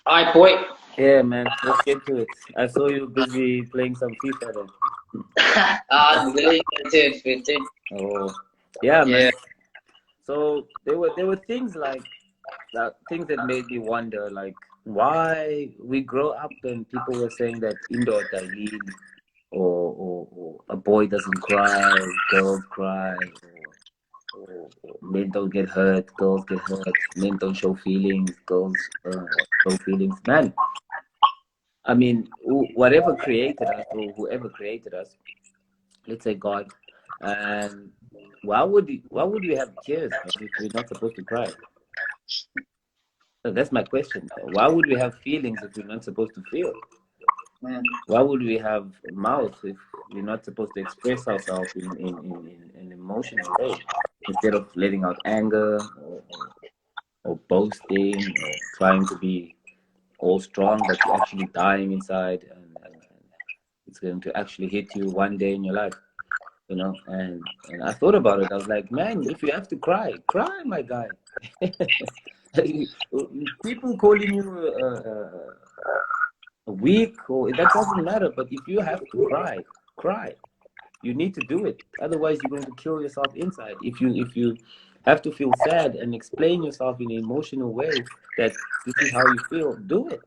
Alright, boy. Yeah, man, let's get to it. I saw you busy playing some FIFA then. Really good. Oh, yeah, Yeah. man. So there were things like that, things that made me wonder, like why we grow up and people were saying that indoor Dahin or a boy doesn't cry, girls cry, or men don't get hurt, girls get hurt, men don't show feelings, girls show feelings. Man, I mean, whatever created us or whoever created us, let's say God, and why would we have tears, man, if we're not supposed to cry? So that's my question. Why would we have feelings if we're not supposed to feel? Mm. Why would we have a mouth if we're not supposed to express ourselves in an emotional way? Instead of letting out anger or boasting or trying to be all strong, but you're actually dying inside, and it's going to actually hit you one day in your life, you know. And I thought about it. I was like, man, if you have to cry, cry, my guy. People calling you weak or that doesn't matter. But if you have to cry, cry. You need to do it. Otherwise, you're going to kill yourself inside. If you have to feel sad and explain yourself in an emotional way that this is how you feel, do it.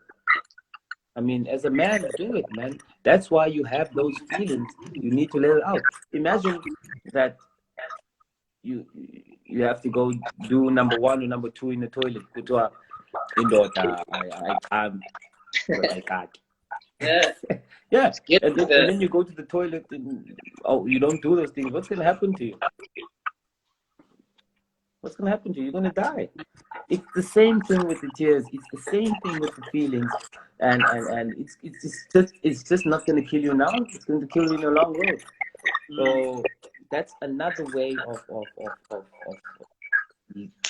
I mean, as a man, do it, man. That's why you have those feelings. You need to let it out. Imagine that you you have to go do number one or number two in the toilet. Kutwa indoor, I can't, but I can't. Yeah. Yeah, Get and then you go to the toilet and oh, you don't do those things. What's gonna happen to you? What's gonna happen to you? You're gonna die. It's the same thing with the tears. It's the same thing with the feelings, and it's just not gonna kill you now. It's going to kill you in the long road. So that's another way of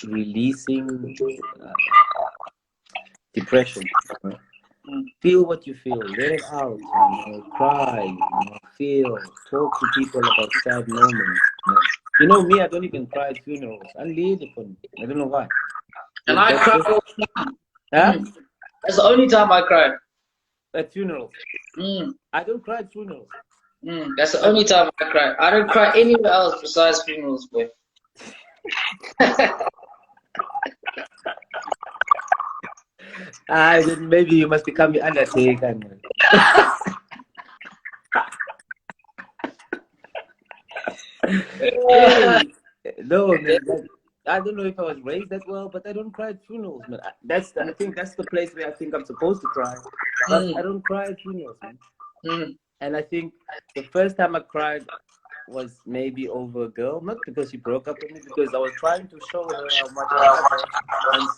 releasing depression. Feel what you feel, let it out, cry, feel, talk to people about sad moments. Me, I don't even cry at funerals. I leave it for me. I don't know why. and I That's cry. just, huh? That's the only time I cry. At funerals. Mm. I don't cry at funerals. That's the only time I cry. I don't cry anywhere else besides funerals, boy. Then maybe you must become the undertaker. Man. Hey, no, man. I don't know if I was raised that well, but I don't cry at funerals, man. I think that's the place where I think I'm supposed to cry, but I don't cry at funerals, man. Mm. And I think the first time I cried was maybe over a girl, not because she broke up with me, because I was trying to show her how much I love her, and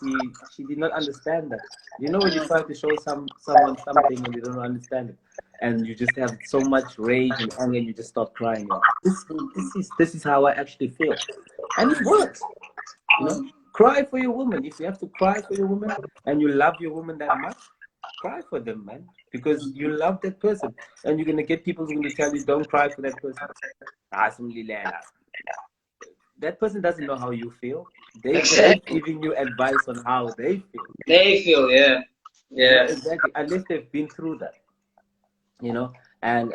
she did not understand that. You know, when you try to show someone something and they don't understand it, and you just have so much rage and anger, and you just start crying. This is how I actually feel, and it works. Cry for your woman. If you have to cry for your woman and you love your woman that much, cry for them, man, because you love that person, and you're gonna get people who are gonna tell you don't cry for that person. That person doesn't know how you feel. They're just Exactly. giving you advice on how they feel. They feel, yeah. Yeah. Exactly. Unless they've been through that, you know. And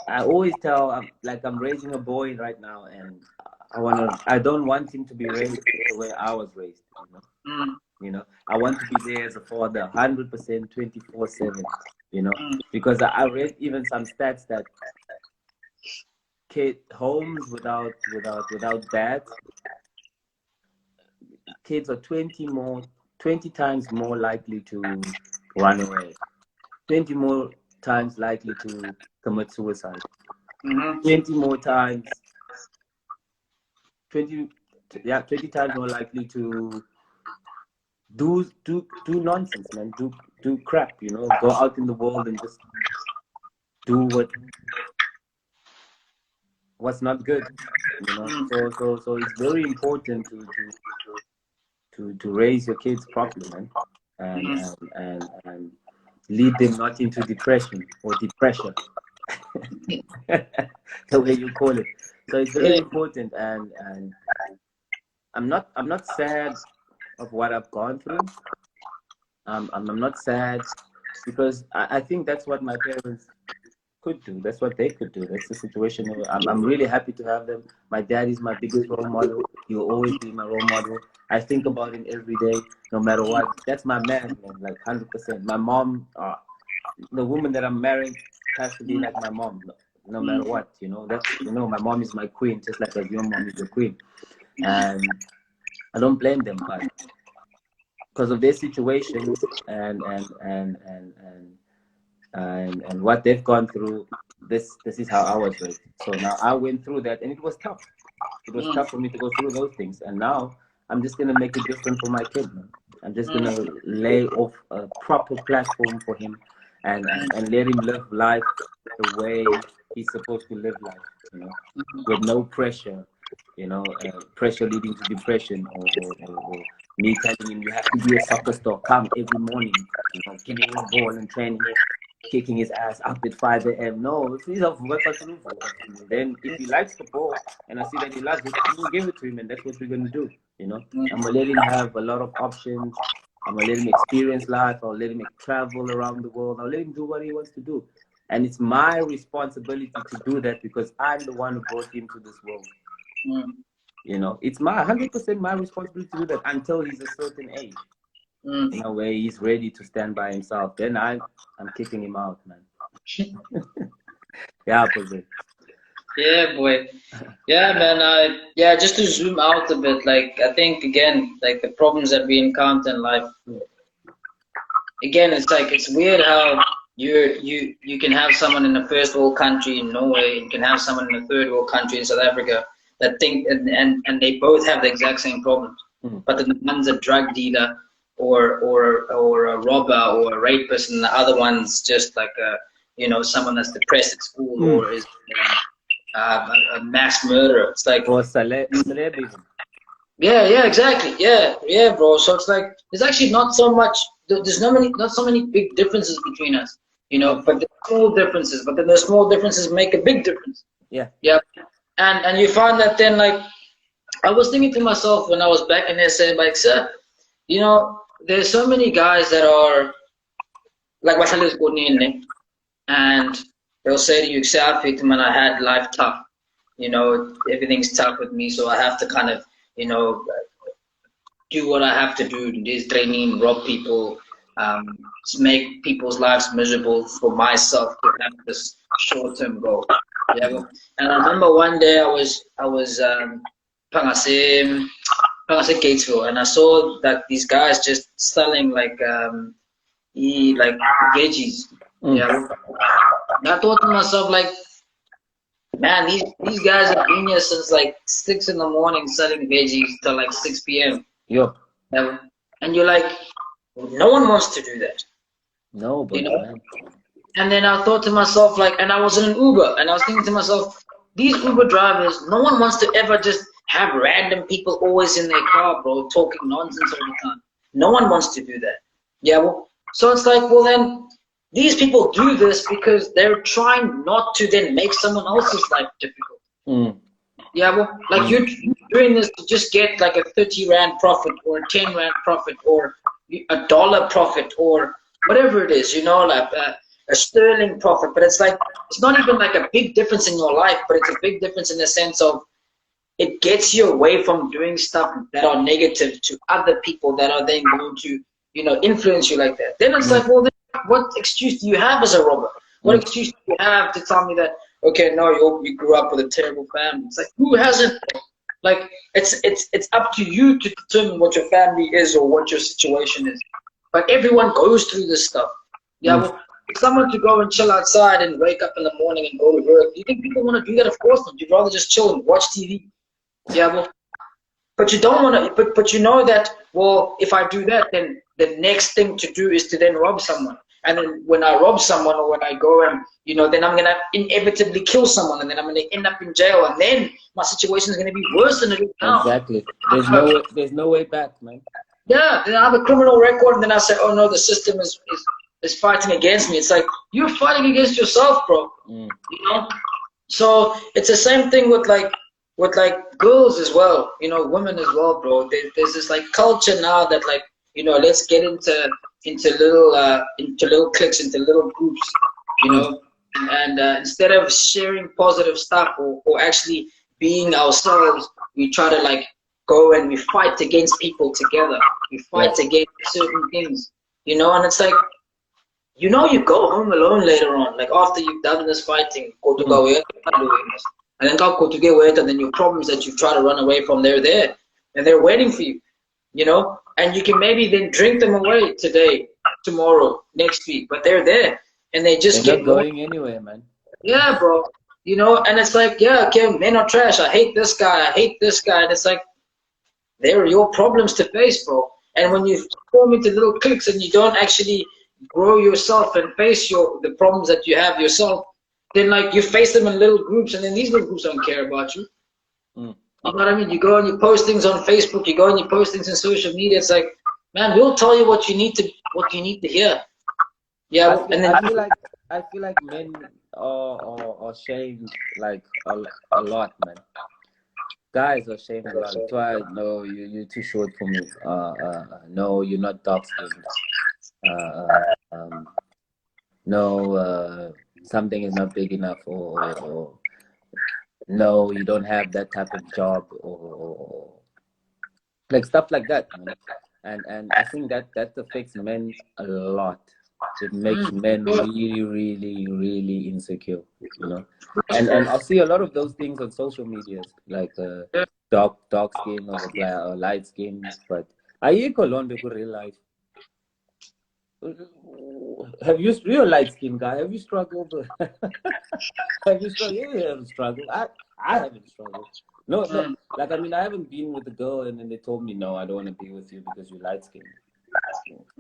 I always tell, like I'm raising a boy right now, and I don't want him to be raised the way I was raised. Mm. I want to be there as a father, 100%, 24/7. Mm. Because I read even some stats that homes without dads, kids are 20 times more likely to run away, 20 more times likely to commit suicide, Mm-hmm. 20 more times, 20 yeah, 20 times more likely to do nonsense, man, do crap, go out in the world and just do what's not good, so it's very important to raise your kids properly, man, and Mm. lead them not into depression or depression, the way you call it. So it's very Yeah. important, and I'm not sad of what I've gone through, I'm not sad because I think that's what my parents could do. That's what they could do. That's the situation. I'm really happy to have them. My dad is my biggest role model. He will always be my role model. I think about him every day, no matter what. That's my man, like 100%. My mom, the woman that I'm marrying, has to be like my mom, no matter what. You know, that's, you know, my mom is my queen, just like as your mom is your queen. And I don't blame them, but because of their situations and what they've gone through, this is how I was raised. So now I went through that, and it was tough. It was tough for me to go through those things, and now I'm just gonna make it different for my kid, man. I'm just gonna lay off a proper platform for him, and let him live life the way he's supposed to live life, you know, with no pressure, you know, pressure leading to depression, or me telling him you have to be a soccer star, come every morning, you know, giving him a ball and training, kicking his ass up at 5 a.m. No, then if he likes the ball and I see that he loves it, I'm gonna give it to him, and that's what we're gonna do. You know, I'm gonna let him have a lot of options. I'm gonna let him experience life. I'll let him travel around the world. I'll let him do what he wants to do, and it's my responsibility to do that because I'm the one who brought him to this world. You know, it's my 100% my responsibility to do that until he's a certain age. You know, where he's ready to stand by himself. Then I'm kicking him out, man. Yeah, Jose. Yeah, boy. Yeah, man. Yeah, just to zoom out a bit, like I think again, like the problems that we encounter in life. Again, it's like it's weird how you can have someone in a first world country in Norway, and you can have someone in a third world country in South Africa that think and they both have the exact same problems. But the one's a drug dealer or a robber or a rapist, and the other one's just like someone that's depressed at school or is a mass murderer. It's like or celebrity. Yeah, exactly. Yeah, bro. So it's like there's actually not so much. There's not so many big differences between us, you know. But there's small differences. But then the small differences make a big difference. Yeah. And you find that then, like, I was thinking to myself when I was back in SA, like, sir, you know, there's so many guys that are like Wasalis Godin, and they'll say to you, "Except man, I had life tough. You know, everything's tough with me, so I have to kind of, you know, do what I have to do. This training, rob people, make people's lives miserable for myself to have this short-term goal." Yeah. And I remember one day I was Pangase Gatesville, and I saw that these guys just selling like veggies. Yeah. And I thought to myself, like, man, these guys have been here since like 6 in the morning selling veggies till like 6 p.m. Yo. And you're like, no one wants to do that. No, but you know? And then I thought to myself, like, and I was in an Uber, and I was thinking to myself, these Uber drivers, no one wants to ever just have random people always in their car, bro, talking nonsense all the time. No one wants to do that. Yeah, well, so it's like, well, then these people do this because they're trying not to then make someone else's life difficult. Yeah, well, like you're doing this to just get like a 30 Rand profit or a 10 Rand profit or $1 profit or whatever it is, you know, like a sterling profit. But it's like, it's not even like a big difference in your life, but it's a big difference in the sense of it gets you away from doing stuff that are negative to other people that are then going to, you know, influence you like that. Then it's like, well, then what excuse do you have as a robber? What excuse do you have to tell me that, okay, no, you grew up with a terrible family? It's like, who hasn't? Like, it's up to you to determine what your family is or what your situation is. But everyone goes through this stuff. Yeah, well, for someone to go and chill outside and wake up in the morning and go to work, do you think people want to do that? Of course not. You'd rather just chill and watch TV. Yeah, well, but you don't want to. But you know that, well, if I do that, then the next thing to do is to then rob someone. And then when I rob someone or when I go and, you know, then I'm going to inevitably kill someone and then I'm going to end up in jail and then my situation is going to be worse than it is now. Exactly. There's no way back, man. Yeah, then I have a criminal record and then I say, oh no, the system is fighting against me. It's like, you're fighting against yourself, bro. You know? So it's the same thing with like girls as well, you know, women as well, bro. There's this like culture now that like you know, let's get into little cliques, into little groups, you know, and instead of sharing positive stuff or actually being ourselves, we try to like go and we fight against people together. We fight against certain things, you know, and it's like, you know, you go home alone later on, like after you've done this fighting, go to go and then go to get wet, and then your problems that you try to run away from, they're there and they're waiting for you, you know, and you can maybe then drink them away today, tomorrow, next week, but they're there and they just They're get not going anywhere, man. Yeah, bro. You know, and it's like, yeah, okay, men are trash. I hate this guy. I hate this guy. And it's like, they're your problems to face, bro. And when you form into little cliques and you don't actually grow yourself and face the problems that you have yourself, then like you face them in little groups, and then these little groups don't care about you. You know what I mean? You go and you post things on Facebook. You go and you post things on social media. It's like, man, we'll tell you what you need to hear. Yeah, I feel like men are shamed like a lot, man. Guys are shamed a lot. Try, no, you're too short for me. No, you're not dark skinned. No, something is not big enough, or no, you don't have that type of job, or like stuff like that, man. And I think that affects men a lot. It makes men really, really, really insecure, you know. And I see a lot of those things on social media, like dark skin or light skin. But I Colon real life. Have you real light skin guy? Have you struggled? Have you struggled? Yeah, you haven't struggled. I haven't struggled. No, like I mean, I haven't been with a girl and then they told me no, I don't want to be with you because you're light skin.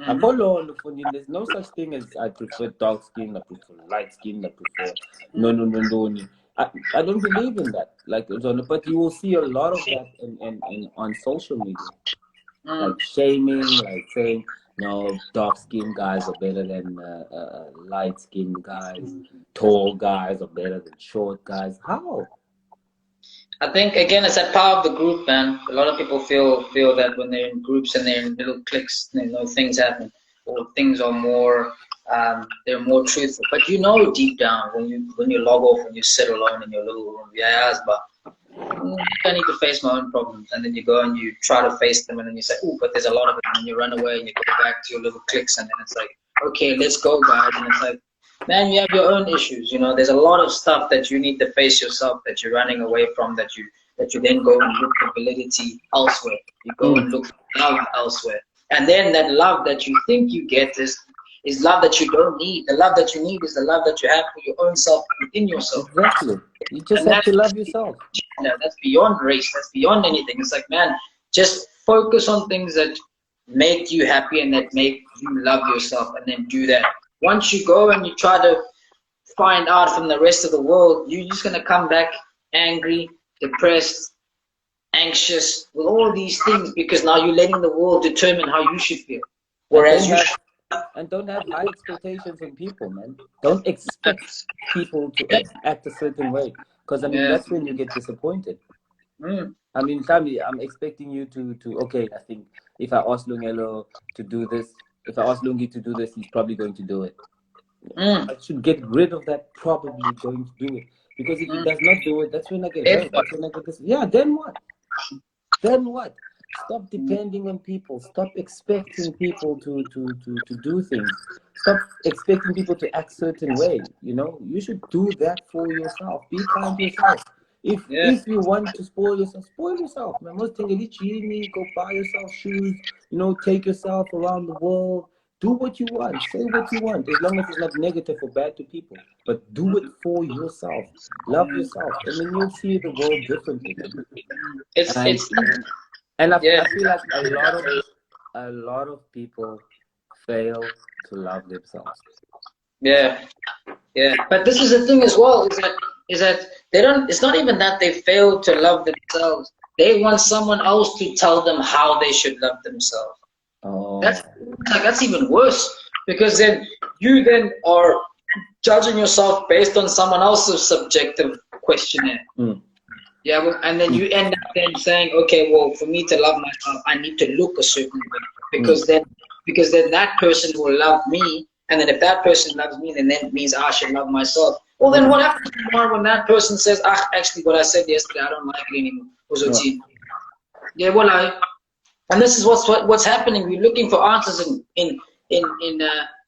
There's no such thing as I prefer dark skin, I prefer light skin, I prefer no. I don't believe in that. Like, but you will see a lot of that in on social media, like shaming, like saying no, dark skin guys are better than light skin guys, tall guys are better than short guys. How? I think again it's that power of the group, man. A lot of people feel that when they're in groups and they're in little cliques, you know, things happen, or things are more they're more truthful. But you know deep down when you log off and you sit alone in your little room, but I need to face my own problems, and then you go and you try to face them, and then you say, oh, but there's a lot of it, and you run away and you go back to your little cliques, and then it's like, okay, let's go, guys, and it's like, man, you have your own issues, you know. There's a lot of stuff that you need to face yourself, that you're running away from, that you then go and look for validity elsewhere. You go and look for love elsewhere, and then that love that you think you get is love that you don't need. The love that you need is the love that you have for your own self, within yourself. Exactly. You just have to love yourself. That's beyond race. That's beyond anything. It's like, man, just focus on things that make you happy and that make you love yourself, and then do that. Once you go and you try to find out from the rest of the world, you're just going to come back angry, depressed, anxious, with all these things, because now you're letting the world determine how you should feel. Whereas don't have high expectations on people, man. Don't expect people to act a certain way, because I mean that's when you get disappointed. I mean, Sami, I'm expecting you to okay, I think if I ask Lungelo to do this, if I ask Lungi to do this, he's probably going to do it. I should get rid of that probably going to do it. Because if he does not do it, that's when I get hurt. That's when I get this. Yeah, then what? Then what? Stop depending on people. Stop expecting people to do things. Stop expecting people to act certain way. You know, you should do that for yourself. Be kind to yourself. If you want to spoil yourself. Man, most thing go buy yourself shoes, you know, take yourself around the world. Do what you want, say what you want, as long as it's not negative or bad to people. But do it for yourself. Love yourself. And then you'll see the world differently. And I feel like a lot of people fail to love themselves. Yeah. But this is the thing as well, is that they don't. It's not even that they fail to love themselves. They want someone else to tell them how they should love themselves. Oh. That's even worse, because then you are judging yourself based on someone else's subjective questionnaire. Yeah, well, and then you end up then saying, okay, well, for me to love myself, I need to look a certain way because then that person will love me, and then if that person loves me, then that means I should love myself. Well, then what happens tomorrow when that person says, ah, actually, what I said yesterday, I don't like it anymore. Yeah, well, and this is what's happening. We're looking for answers in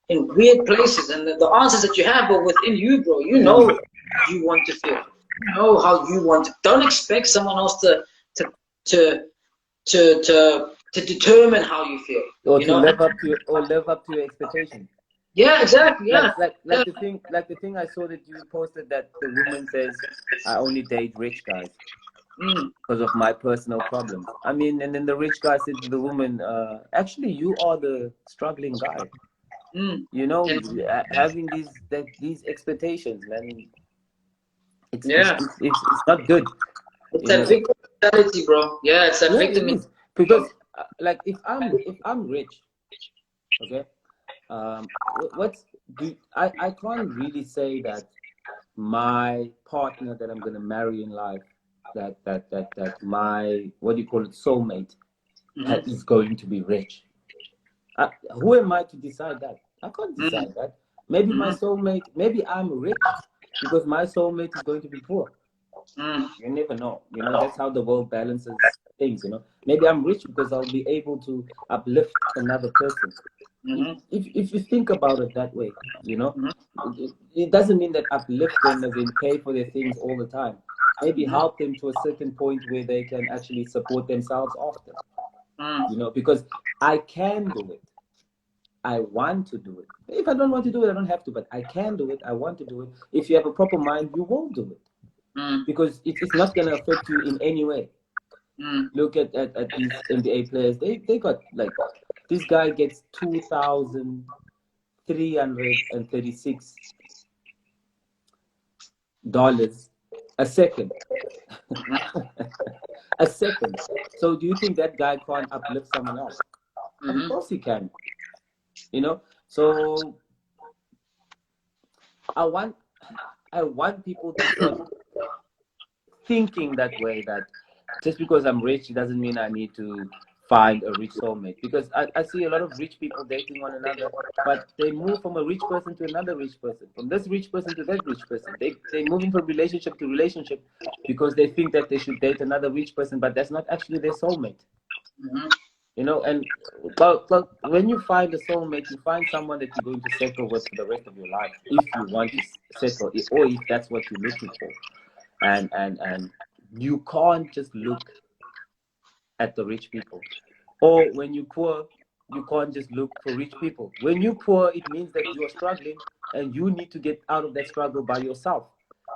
weird places, and the answers that you have are within you, bro. You know how you want to feel. You know how you want to. Don't expect someone else to determine how you feel. Or You to know? live up to your expectations. Yeah, exactly. Yeah. Like the thing I saw that you posted that the woman says, I only date rich guys because of my personal problems. I mean, and then the rich guy said to the woman, actually, you are the struggling guy. You know, having these expectations, man. It's not good. It's that victim mentality, bro. Yeah, it's that victim mentality. Because like if I'm rich, okay, I can't really say that my partner that I'm gonna marry in life, that my, what do you call it, soulmate, is going to be rich. Who am I to decide that? I can't decide that. Maybe my soulmate, maybe I'm rich because my soulmate is going to be poor. You never know. You know, that's how the world balances things, you know. Maybe I'm rich because I'll be able to uplift another person. If you think about it that way, you know, it doesn't mean that uplift them as in pay for their things all the time. Maybe help them to a certain point where they can actually support themselves after. You know, because I can do it. I want to do it. If I don't want to do it, I don't have to, but I can do it. I want to do it. If you have a proper mind, you will do it. Because it's not going to affect you in any way. Look at these NBA players. They got, like, this guy gets $2,336 a second. A second. So do you think that guy can't uplift someone else? Of course he can. You know, so I want people to start thinking that way, that just because I'm rich, it doesn't mean I need to find a rich soulmate. Because I see a lot of rich people dating one another, but they move from a rich person to another rich person, from this rich person to that rich person. They moving from relationship to relationship because they think that they should date another rich person, but that's not actually their soulmate. You know, and but when you find a soulmate, you find someone that you're going to settle with for the rest of your life, if you want to settle, or if that's what you're looking for. And you can't just look at the rich people. Or when you're poor, you can't just look for rich people. When you're poor, it means that you are struggling and you need to get out of that struggle by yourself.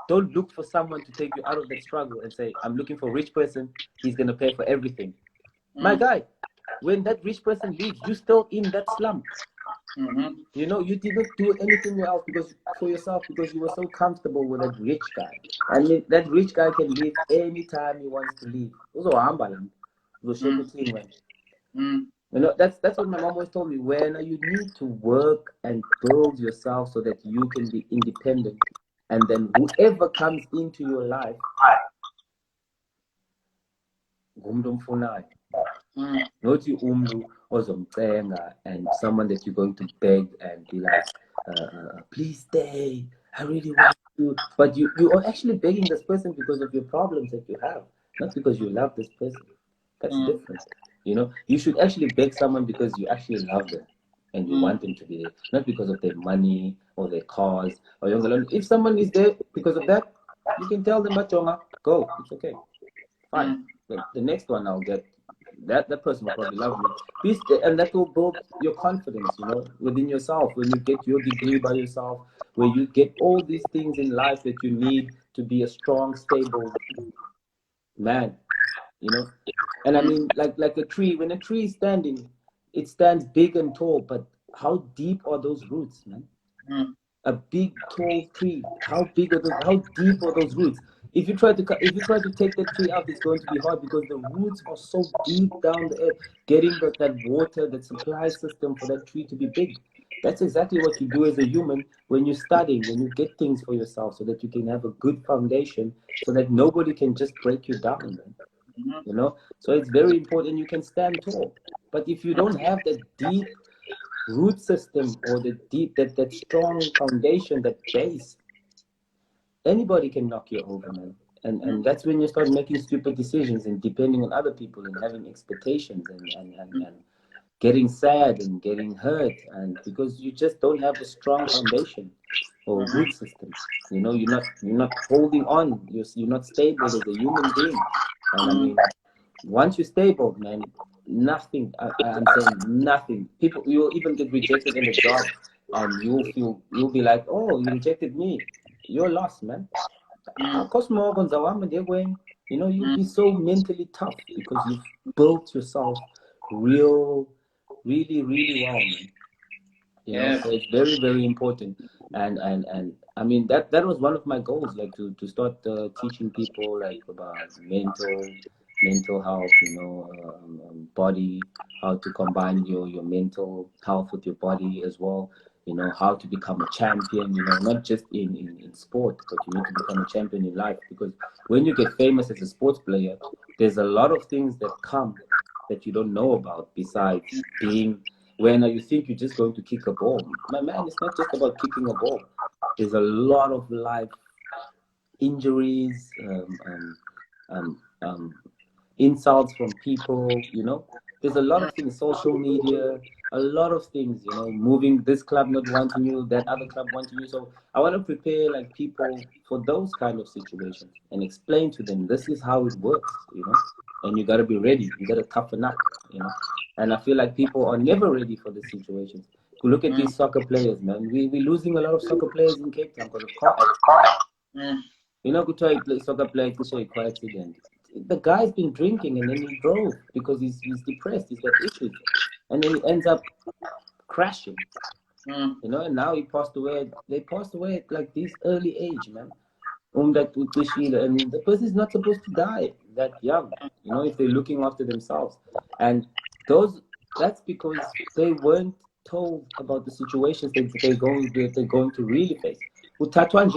Don't look for someone to take you out of that struggle and say, I'm looking for a rich person, he's going to pay for everything. My guy, when that rich person leaves, you're still in that slump. You know, you didn't do anything else for yourself because you were so comfortable with that rich guy. And that rich guy can leave anytime he wants to leave. You know, that's what my mom always told me. When you need to work and build yourself so that you can be independent, and then whoever comes into your life, not you ozomcenga and someone that you're going to beg and be like, please stay, I really want you. But you are actually begging this person because of your problems that you have, not because you love this person. That's different. You know, you should actually beg someone because you actually love them and you want them to be there, not because of their money or their cars or younger. If someone is there because of that, you can tell them, Machonga, go, it's okay, fine. The next one I'll get, that person will probably love me. And that will build your confidence, you know, within yourself. When you get your degree by yourself, where you get all these things in life that you need to be a strong, stable man, you know. And I mean, like a tree, when a tree is standing, it stands big and tall, but how deep are those roots, man? A big, tall tree, how deep are those roots? If you try to take that tree out, it's going to be hard because the roots are so deep down the earth, getting that water, that supply system for that tree to be big. That's exactly what you do as a human when you're studying, when you get things for yourself so that you can have a good foundation so that nobody can just break you down, man. You know? So it's very important you can stand tall. But if you don't have that deep root system or the deep, that strong foundation, that base, anybody can knock you over, man. And that's when you start making stupid decisions and depending on other people and having expectations and getting sad and getting hurt, and because you just don't have a strong foundation or root system. You know, you're not holding on. You're not stable as a human being. And I mean, once you're stable, man, nothing. I'm saying nothing. People, you'll even get rejected in a job, and you'll be like, oh, you rejected me. You're lost, man. Of course, more you know, you'll be so mentally tough because you've built yourself really, really well, man. You know, so it's very, very important. And I mean, that was one of my goals, like to start teaching people like about mental health, you know, body, how to combine your mental health with your body as well. You know, how to become a champion, you know, not just in sport, but you need to become a champion in life. Because when you get famous as a sports player, there's a lot of things that come that you don't know about besides being, when you think you're just going to kick a ball. My man, it's not just about kicking a ball. There's a lot of life injuries, insults from people, you know. There's a lot of things, social media, a lot of things, you know, moving, this club not wanting you, that other club wanting you. So I want to prepare like people for those kind of situations and explain to them, this is how it works, you know, and you got to be ready. You got to toughen up, you know. And I feel like people are never ready for the situations. You look at these soccer players, man. We're losing a lot of soccer players in Cape Town because of car accidents. You know, good soccer player to say car accident. The guy's been drinking and then he drove because he's depressed, he's got issues, and then he ends up crashing. You know, and now he passed away. They passed away at like this early age, man. And the person is not supposed to die that young, you know, if they're looking after themselves. And that's because they weren't told about the situations that they're going to really face. Because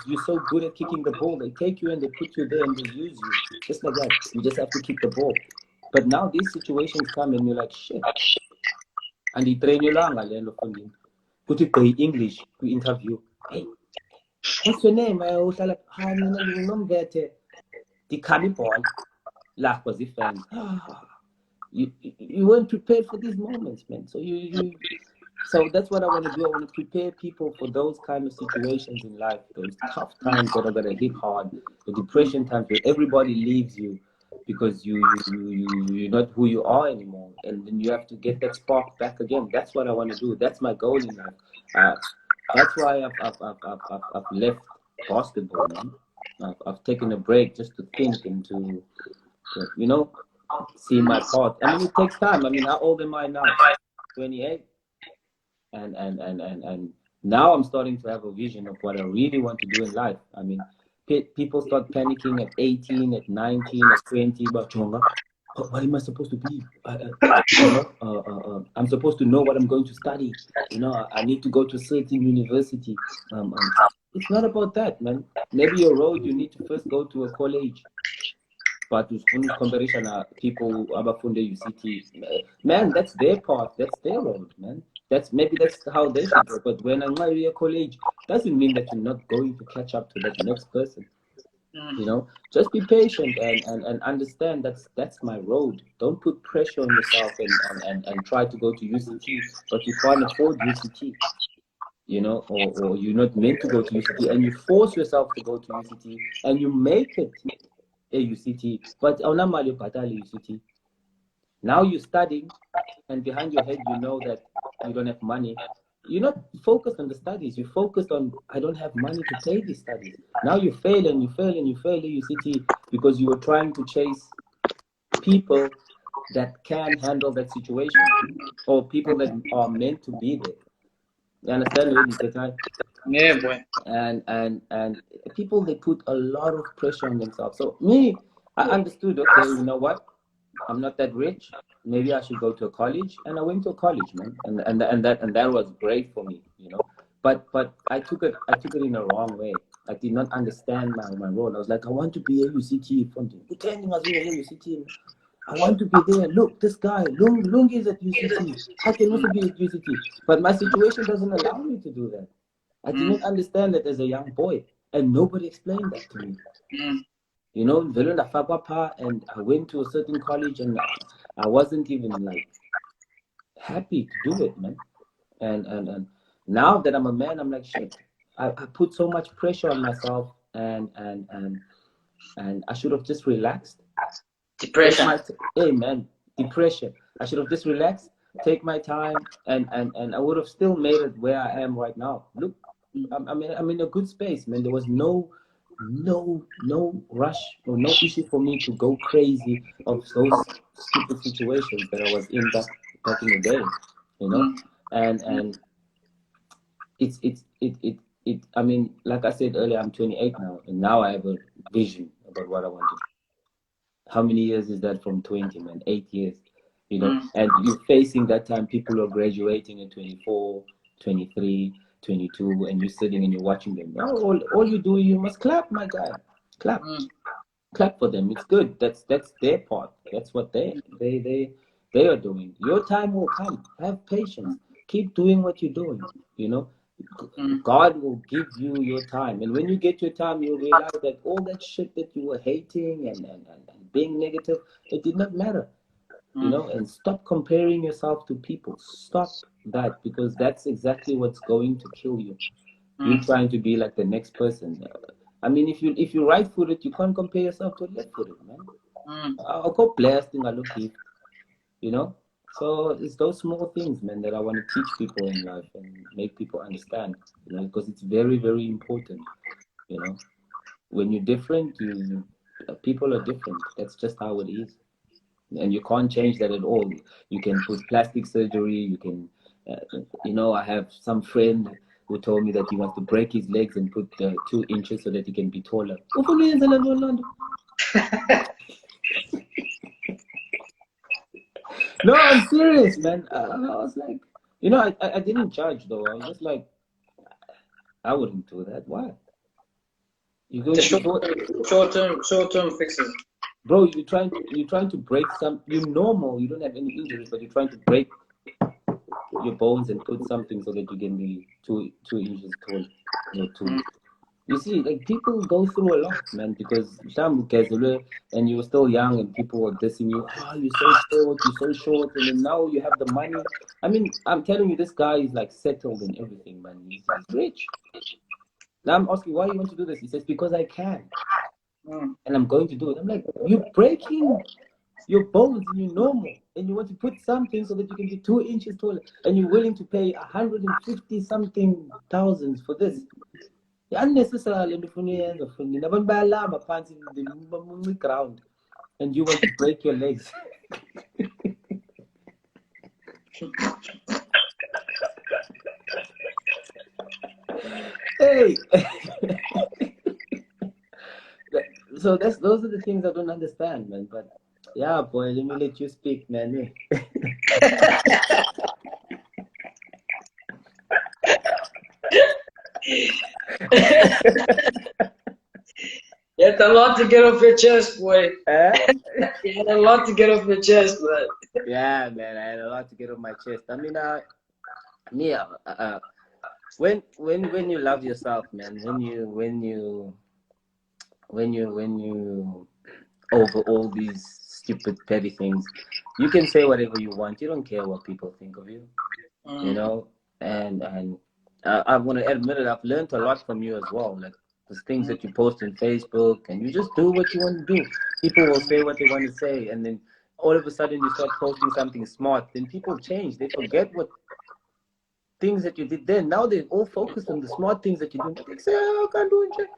you're so good at kicking the ball, they take you and they put you there and they use you. Just like that. You just have to kick the ball. But now these situations come and you're like, shit. And they train you lang, put it by English to interview. Hey, what's your name? The cannibal. Laugh was the fan. You weren't prepared for these moments, man. So that's what I want to do. I want to prepare people for those kind of situations in life, those tough times that are gonna hit hard, the depression times where everybody leaves you because you're not who you are anymore, and then you have to get that spark back again. That's what I want to do. That's my goal in life. That's why I've left basketball, man. I've taken a break just to think and to, you know, see my path. I mean, it takes time. I mean, how old am I now? 28. And now I'm starting to have a vision of what I really want to do in life. I mean, people start panicking at 18, at 19, at 20, but what am I supposed to be? I'm supposed to know what I'm going to study. You know, I need to go to a certain university. It's not about that, man. Maybe your road, you need to first go to a college. But to comparison, people abafunde UCT, man, that's their path, that's their road, man. That's how they should go. But when I'm at a college, doesn't mean that you're not going to catch up to that next person. You know, just be patient and understand that's my road. Don't put pressure on yourself and try to go to UCT, but you can't afford UCT. You know, or you're not meant to go to UCT, and you force yourself to go to UCT, and you make it a UCT, but UCT. Now you're studying, and behind your head you know that you don't have money. You're not focused on the studies. You're focused on, I don't have money to pay these studies. Now you fail and you fail and you fail at UCT because you were trying to chase people that can handle that situation, or people that are meant to be there. You understand what? Yeah, boy. And people, they put a lot of pressure on themselves. So me, I understood, okay, you know what? I'm not that rich. Maybe I should go to a college, and I went to a college, man, and that was great for me, you know. But I took it in a wrong way. I did not understand my role. I was like, I want to be a UCT funding. Pretending I was being a UCT. I want to be there. Look, this guy, Lung is at UCT. I can also be at UCT. But my situation doesn't allow me to do that. I did not understand that as a young boy, and nobody explained that to me. You know, and I went to a certain college, and I wasn't even like happy to do it, man. And now that I'm a man, I'm like, shit. I put so much pressure on myself, and I should have just relaxed. Depression. Hey, man, depression. I should have just relaxed, take my time, and I would have still made it where I am right now. Look, I'm in a good space, man. There was no rush or no issue for me to go crazy of those stupid situations that I was in back in the day, you know. And it I mean, like I said earlier, I'm 28 now, and now I have a vision about what I want to do. How many years is that from 20, man? 8 years, you know. And you're facing that time, people are graduating at 24, 23, 22, and you're sitting and you're watching them. All you do, you must clap, my guy. Clap for them. It's good. That's their part. That's what they are doing. Your time will come. Have patience. Keep doing what you're doing, you know. God will give you your time, and when you get your time, you'll realize that all that shit that you were hating and being negative, it did not matter, you know. And stop comparing yourself to people. Stop that, because that's exactly what's going to kill you. You're trying to be like the next person. I mean, if you right-footed, you can't compare yourself to a left-footed, man. I'll go blasting, I look deep, you know. So it's those small things, man, that I want to teach people in life and make people understand, you know, because it's very, very important, you know. When you're different, people are different. That's just how it is, and you can't change that at all. You can put plastic surgery. You can, you know, I have some friend who told me that he wants to break his legs and put 2 inches so that he can be taller. No, I'm serious, man. I was like, you know, I didn't judge though. I was just like, I wouldn't do that. Why? You're going to short-term fixes. Bro, you're trying to break some. You're normal. You don't have any injuries, but you're trying to break your bones and put something so that you can be 2 inches tall. You know, you see, like, people go through a lot, man, because and you were still young and people were dissing you. You're so short, and then now you have the money. I mean, I'm telling you, this guy is like settled in everything, man. He's rich. Now I'm asking, why you want to do this? He says, because I can. And I'm going to do it. I'm like, you're breaking your bones and you're normal, and you want to put something so that you can be 2 inches taller, and you're willing to pay 150 something thousands for this. Unnecessarily, and you want to break your legs. Hey. So those are the things I don't understand, man. But yeah, boy, let me let you speak, man. You had a lot to get off your chest, boy. You had a lot to get off your chest, man. Yeah, man, I had a lot to get off my chest. I mean, when you love yourself, man, when you over all these stupid petty things, you can say whatever you want. You don't care what people think of you, you know. And I want to admit it, I've learned a lot from you as well. Like the things that you post on Facebook, and you just do what you want to do. People will say what they want to say, and then all of a sudden you start posting something smart. Then people change. They forget what things that you did then. Now they're all focused on the smart things that you do. They say, oh, I can't do it.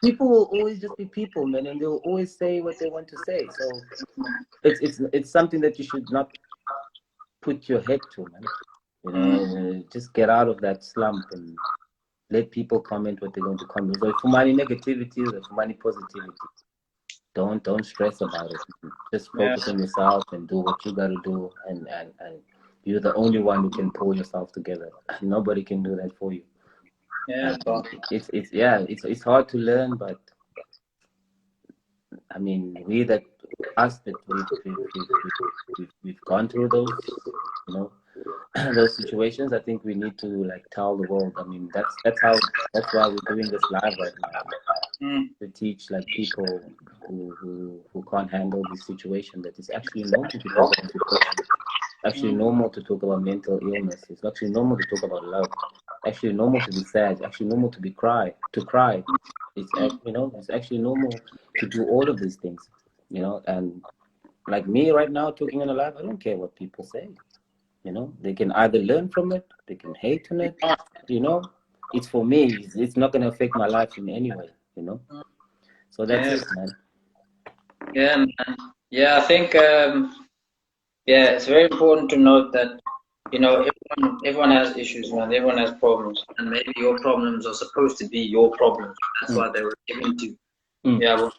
People will always just be people, man, and they'll always say what they want to say. So it's something that you should not put your head to, man. You know, just get out of that slump and let people comment what they're going to comment. So for money negativity or for money positivity, Don't stress about it. Just Yeah. focus on yourself and do what you gotta do, and you're the only one who can pull yourself together. Nobody can do that for you. Yeah, And bro. it's hard to learn, but I mean, we've gone through those, you know, those situations. I think we need to like tell the world. I mean, that's why we're doing this live right now, Mm. to teach like people who can't handle this situation that it's actually normal to talk about depression. Actually Mm. normal to talk about mental illness. It's actually normal to talk about love. Actually normal to be sad. It's actually normal to cry. It's actually normal to do all of these things. And like me right now talking in a live, I don't care what people say. They can either learn from it, they can hate on it. It's for me. It's not gonna affect my life in any way. So that's Yeah. it, man. Yeah, man. Yeah, I think yeah, it's very important to note that everyone has issues, man. Everyone has problems, and maybe your problems are supposed to be your problems. That's why they were given to you. Mm. Yeah, well,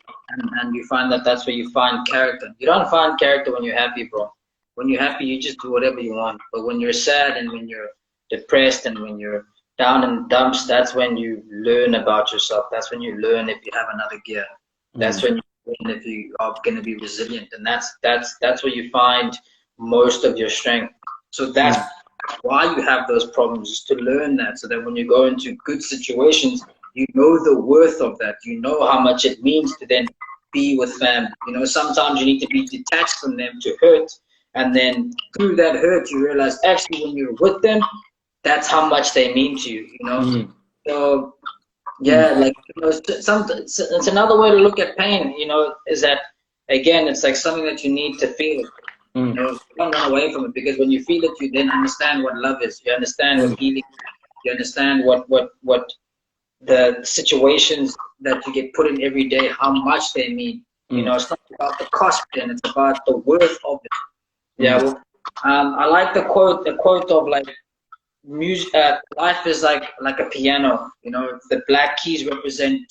and you find that that's where you find character. You don't find character when you're happy, bro. When you're happy, you just do whatever you want. But when you're sad and when you're depressed and when you're down in dumps, that's when you learn about yourself. That's when you learn if you have another gear. That's when you learn if you are going to be resilient, and that's where you find most of your strength. So that's why you have those problems, is to learn that, so that when you go into good situations, you know the worth of that. You know how much it means to then be with family. Sometimes you need to be detached from them to hurt, and then through that hurt, you realize actually when you're with them, that's how much they mean to you. So yeah, like it's another way to look at pain. Is that again, it's like something that you need to feel. You don't run away from it, because when you feel it, you then understand what love is. You understand what healing is. You understand what the situations that you get put in every day, how much they mean. It's not about the cost, and it's about the worth of it. Yeah. Well, I like the quote of like music. Life is like a piano. The black keys represent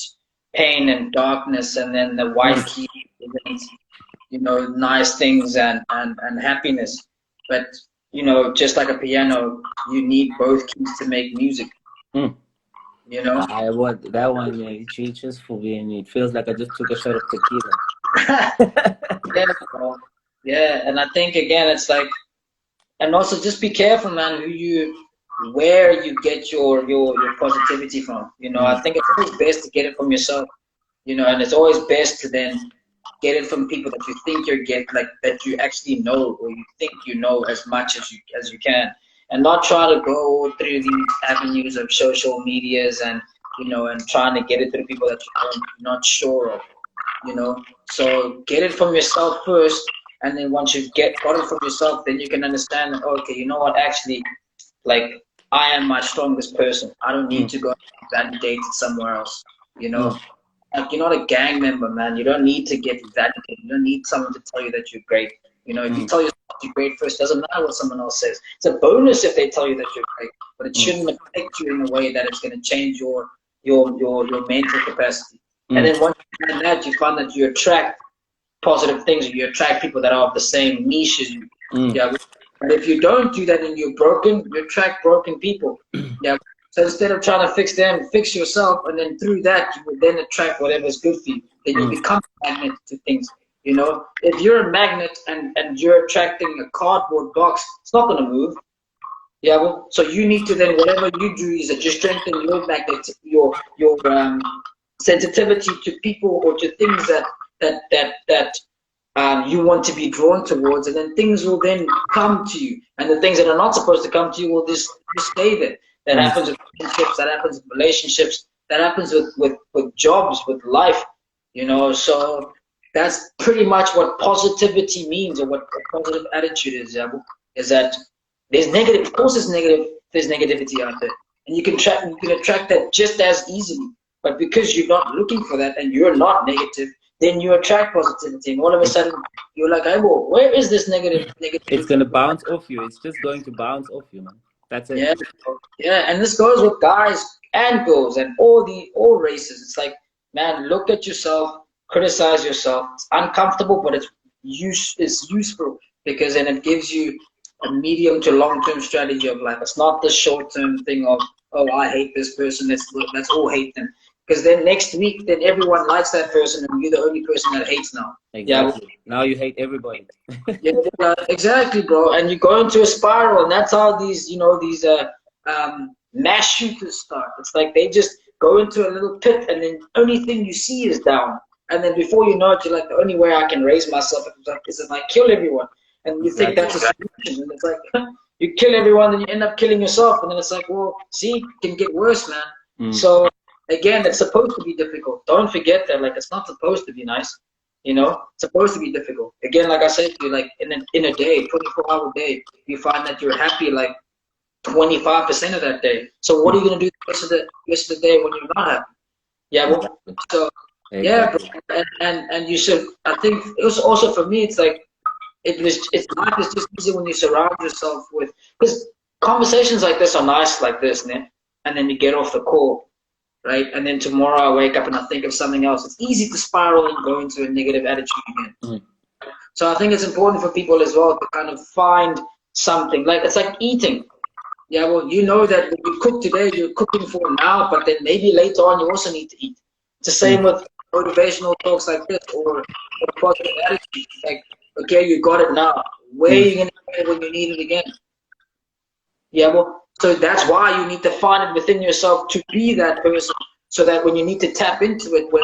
pain and darkness, and then the white keys represent nice things and happiness. But just like a piano, you need both keys to make music. I want that one, yeah, it reaches for me, and it feels like I just took a shot of tequila. Yeah, bro. Yeah, and I think again, it's like, and also just be careful, man, where you get your positivity from. I think it's always best to get it from yourself. And it's always best to then get it from people that you think that you actually know, or you think you know as much as you can, and not try to go through these avenues of social medias and and trying to get it through people that you're not sure of. So get it from yourself first, and then once you got it from yourself, then you can understand that, okay, you know what, actually, like, I am my strongest person. I don't need to go validate it somewhere else. Like, you're not a gang member, man. You don't need to get validated. You don't need someone to tell you that you're great. If you tell yourself you're great first, doesn't matter what someone else says. It's a bonus if they tell you that you're great, but it shouldn't affect you in a way that it's going to change your mental capacity. And then once you find that, you find that you attract positive things. You attract people that are of the same niche as you. Yeah. But if you don't do that and you're broken, you attract broken people. Yeah. So instead of trying to fix them, fix yourself, and then through that, you will then attract whatever's good for you. Then you become a magnet to things. If you're a magnet and you're attracting a cardboard box, it's not going to move. Yeah. Well, so you need to then, whatever you do is that you strengthen your magnet, your sensitivity to people or to things that you want to be drawn towards, and then things will then come to you, and the things that are not supposed to come to you will just stay there. That happens with friendships, that happens with relationships, that happens with jobs, with life, so that's pretty much what positivity means, or what a positive attitude is that there's negative, of course there's negativity out there, and you can attract that just as easily, but because you're not looking for that and you're not negative, then you attract positivity, and all of a sudden you're like, hey, well, where is this negative? It's gonna bounce off you. It's just going to bounce off you, man. That's it. Yeah, and this goes with guys and girls and all races. It's like, man, look at yourself, criticize yourself. It's uncomfortable, but it's useful because then it gives you a medium to long-term strategy of life. It's not the short-term thing of, oh, I hate this person, let's all hate them. Because then next week, then everyone likes that person, and you're the only person that hates now. Exactly. Yeah. Now you hate everybody. Yeah, exactly, bro. And you go into a spiral, and that's how these, these mass shooters start. It's like they just go into a little pit, and then the only thing you see is down. And then before you know it, you're like, the only way I can raise myself is if I kill everyone. And you think Exactly. that's a solution, and it's like you kill everyone, and you end up killing yourself. And then it's like, well, see, it can get worse, man. So again, it's supposed to be difficult. Don't forget that, like, it's not supposed to be nice. It's supposed to be difficult. Again, like I said to you, like in a day, 24-hour day, you find that you're happy like 25% of that day. So what are you gonna do the rest of the day when you're not happy? Yeah, well, so yeah, Exactly. bro, and you should. I think it was also for me. It's like life is just easy when you surround yourself with, because conversations like this are nice like this, man. And then you get off the call, right? And then tomorrow I wake up and I think of something else. It's easy to spiral and go into a negative attitude again. So I think it's important for people as well to kind of find something. Like, it's like eating. Yeah, well, you know that when you cook today, you're cooking for now, but then maybe later on you also need to eat. It's the same with motivational talks like this, or positive attitude. Like, okay, you got it now. Where are you going to get it when you need it again? Yeah, well, so that's why you need to find it within yourself to be that person, so that when you need to tap into it, when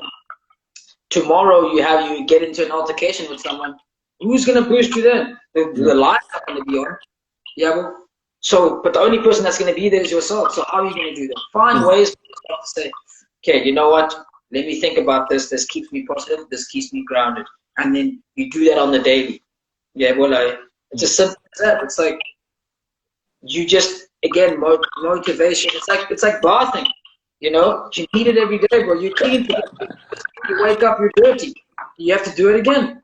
tomorrow you get into an altercation with someone, who's going to boost you then? The light's not going to be on. Yeah, well, but the only person that's going to be there is yourself. So how are you going to do that? Find ways for yourself to say, okay, you know what? Let me think about this. This keeps me positive. This keeps me grounded. And then you do that on the daily. Yeah, well, it's as simple as that. It's like you just, again, motivation. It's like bathing. You need it every day, bro. You're clean. You wake up, you're dirty. You have to do it again.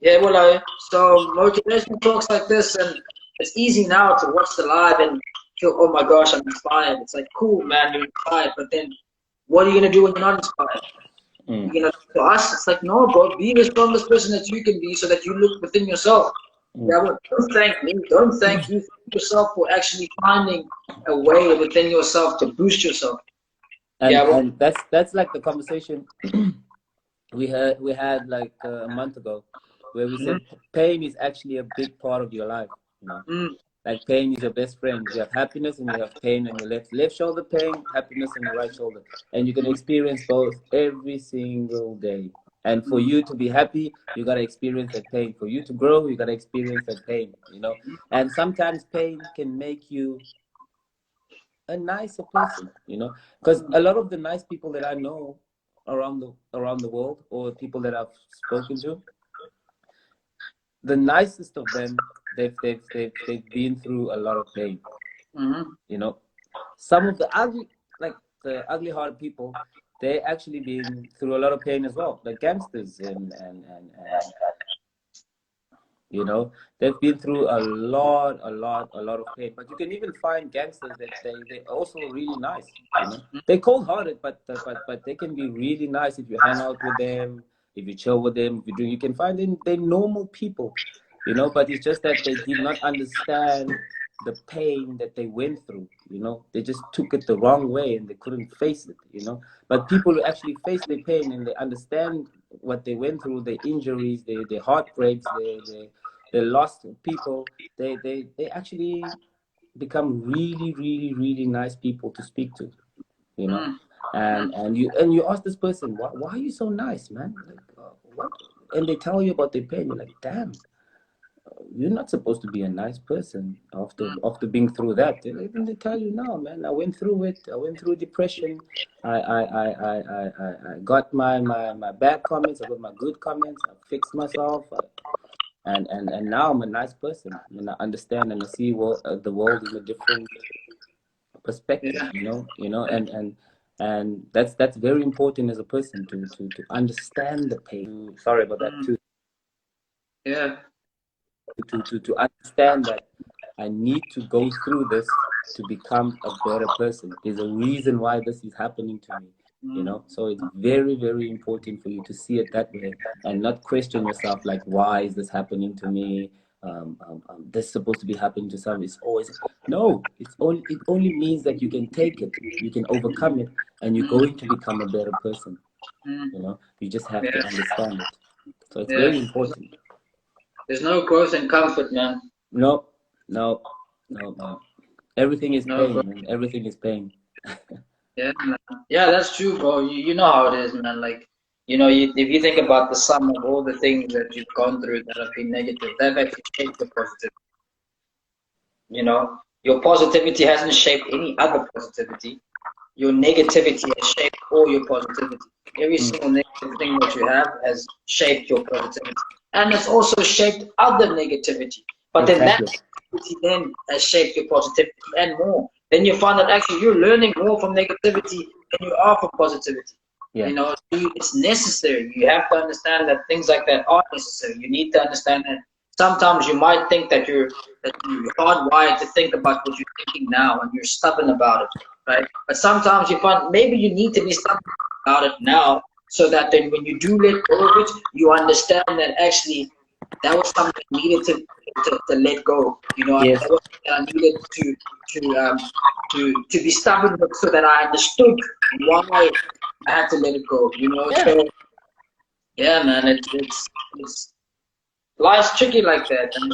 Yeah, well, so motivation talks like this, and it's easy now to watch the live and feel, oh my gosh, I'm inspired. It's like, cool, man, you're inspired. But then, what are you gonna do when you're not inspired? To us, it's like, no, bro, be the strongest person that you can be, so that you look within yourself. Yeah, well, don't thank me. Don't thank you yourself for actually finding a way within yourself to boost yourself. And, yeah, well, and that's like the conversation we had like a month ago, where we said pain is actually a big part of your life. Like, pain is your best friend. You have happiness and you have pain on your left shoulder pain, happiness on your right shoulder, and you can experience both every single day. And for you to be happy, you gotta experience that pain. For you to grow, you gotta experience that pain. And sometimes pain can make you a nicer person. Because a lot of the nice people that I know around the world, or people that I've spoken to, the nicest of them, they've been through a lot of pain. Some of the ugly hearted people, they actually been through a lot of pain as well, like gangsters, and they've been through a lot of pain. But you can even find gangsters that they also really nice. They're cold hearted, but they can be really nice if you hang out with them, if you chill with them, you can find them, they're normal people. But it's just that they did not understand the pain that they went through. They just took it the wrong way and they couldn't face it. But people who actually face their pain and they understand what they went through, their injuries, their heartbreaks, they lost people, they actually become really, really, really nice people to speak to. And you ask this person, why are you so nice, man? Like, what? And they tell you about their pain. You're like, damn, you're not supposed to be a nice person after being through that. They tell you, no, man, I went through it. I went through depression. I got my bad comments. I got my good comments. I fixed myself. And now I'm a nice person. And I understand and I see the world in a different perspective. And that's very important as a person to understand the pain. Sorry about that too. Yeah. To understand that I need to go through this to become a better person. There's a reason why this is happening to me. you know. So it's very, very important for you to see it that way and not question yourself like, why is this happening to me? This is supposed to be happening to some. It's always no. It only means that you can take it, you can overcome it, and you're going to become a better person. You know, you just have to Yeah. understand it. So it's Yeah. very important. There's no growth in comfort, man. No, no, no, man. Everything is No, pain, bro. man. Everything is pain. Yeah, man. Yeah, that's true, bro. You know how it is, man. Like, if you think about the sum of all the things that you've gone through that have been negative, that actually shaped your positivity. Your positivity hasn't shaped any other positivity. Your negativity has shaped all your positivity. Every Mm, single negative thing that you have has shaped your positivity. And it's also shaped other negativity. But then that exactly. negativity then has shaped your positivity and more. Then you find that actually you're learning more from negativity than you are from positivity. Yeah. It's necessary. You have to understand that things like that are necessary. You need to understand that sometimes you might think that you're hardwired to think about what you're thinking now and you're stubborn about it, right? But sometimes you find maybe you need to be stubborn about it now so that then when you do let go of it, you understand that actually that was something I needed to let go. Yes. That was something I needed to be stubborn with so that I understood why I had to let it go. Yeah. So yeah, man, it's life's tricky like that, and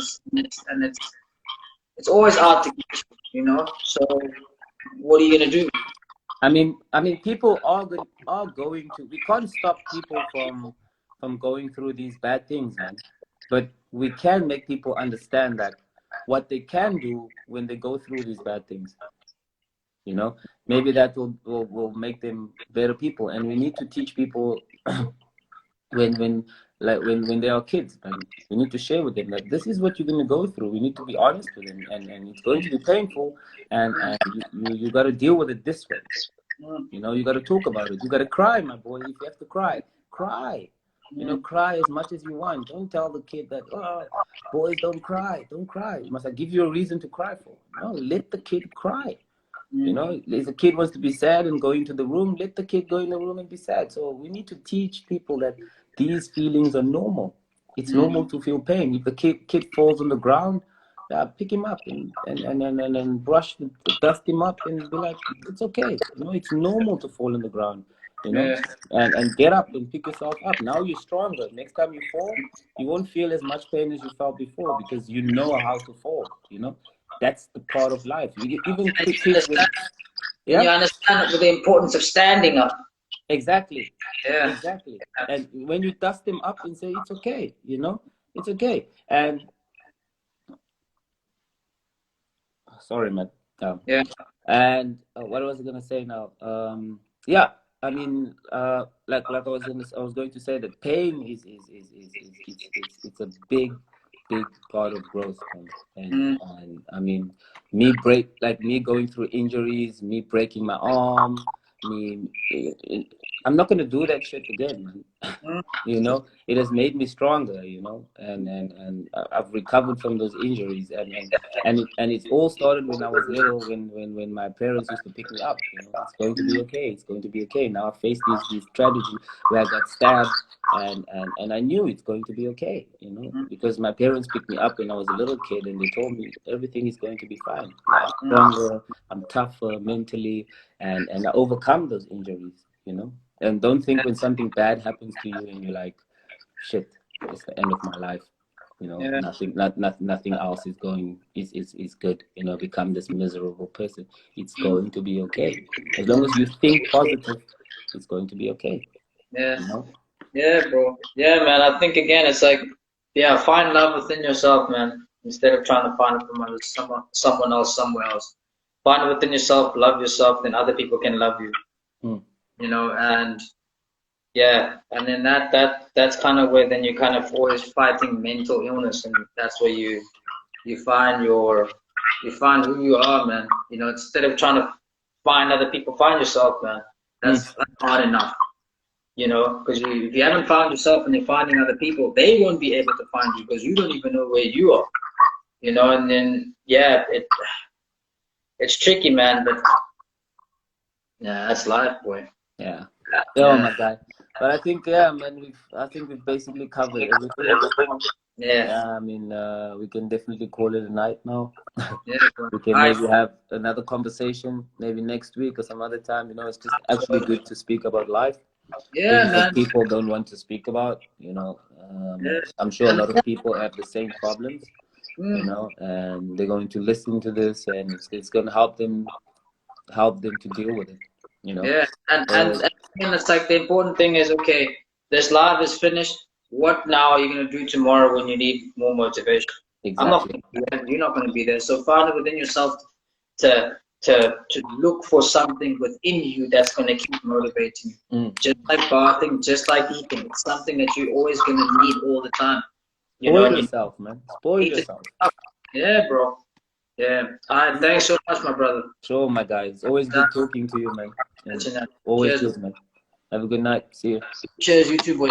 it's always hard to get. So what are you gonna do? I mean, people are going to. We can't stop people from going through these bad things, man. But we can make people understand that what they can do when they go through these bad things. You know, maybe that will make them better people. And we need to teach people when when they are kids, and we need to share with them that this is what you're going to go through. We need to be honest with them, and it's going to be painful, and you got to deal with it this way. You know, you got to talk about it. You got to cry, my boy. If you have to cry, cry. You know, cry as much as you want. Don't tell the kid that, oh, boys don't cry. Don't cry. Must I give you a reason to cry for? No, let the kid cry. You know, if a kid wants to be sad and go into the room, let the kid go in the room and be sad. So we need to teach people that these feelings are normal. It's normal to feel pain. If the kid falls on the ground, pick him up and brush dust him up and be like, it's okay. You know, it's normal to fall on the ground. You know, Yeah. and get up and pick yourself up. Now you're stronger. Next time you fall, you won't feel as much pain as you felt before because you know how to fall. You know, that's the part of life. Even And you kids with, understand, and you yeah, understand the importance of standing up. exactly, Yeah. exactly. And when you dust them up and say it's okay, you know, it's okay. And sorry, man. Yeah. And what was I gonna say now? Yeah, I mean, like I was going to say that pain is it's a big part of growth, man. And I mean, me going through injuries, me breaking my arm, me, I'm not gonna do that shit again, man. You know, it has made me stronger, you know, and I've recovered from those injuries, and it's all started when I was little, when my parents used to pick me up. You know, it's going to be okay. It's going to be okay. Now I face these tragedy where I got stabbed, and I knew it's going to be okay. You know, because my parents picked me up when I was a little kid, and they told me everything is going to be fine. I'm stronger. I'm tougher mentally, and I overcome those injuries. You know, and don't think when something bad happens to you and you're like, shit, it's the end of my life. You know, Yeah. nothing else is good. You know, become this miserable person. It's going to be okay. As long as you think positive, it's going to be okay. Yeah. You know? Yeah, bro. Yeah, man. I think again, it's like, yeah, find love within yourself, man. Instead of trying to find it from someone else, somewhere else. Find it within yourself, love yourself, then other people can love you. Mm. And yeah, and then that's kind of where then you're kind of always fighting mental illness, and that's where you find you find who you are, man. Instead of trying to find other people, find yourself, man. That's hard enough. Because if you haven't found yourself and you're finding other people, they won't be able to find you because you don't even know where you are. And then yeah, it's tricky, man. But yeah, that's life, boy. Yeah. Oh my God. But I think, yeah, man, I think we've basically covered everything. Yeah. Yeah, I mean, we can definitely call it a night now. Yeah, bro. We can maybe have another conversation, maybe next week or some other time. You know, it's just actually good to speak about life. Yeah, Things that man. people don't want to speak about, you know. Yeah. I'm sure a And lot of people have the same problems, you mm, know, and they're going to listen to this, and it's going to help them to deal with it, you know. yeah, and it's like the important thing is, okay, this live is finished. What now are you gonna do tomorrow when you need more motivation? I'm not Exactly. gonna be there. You're not gonna be there. So find it within yourself to look for something within you that's gonna keep motivating you. Just like bathing, just like eating, it's something that you're always gonna need all the time. You know, Spoil and you yourself, man. Spoil need to. yourself. Yeah, bro. Yeah. All right. Thanks so much, my brother. Sure, my guy. It's always good talking to you, man. And always Cheers. good, man. Have a good night. See you. Cheers, you too, boy.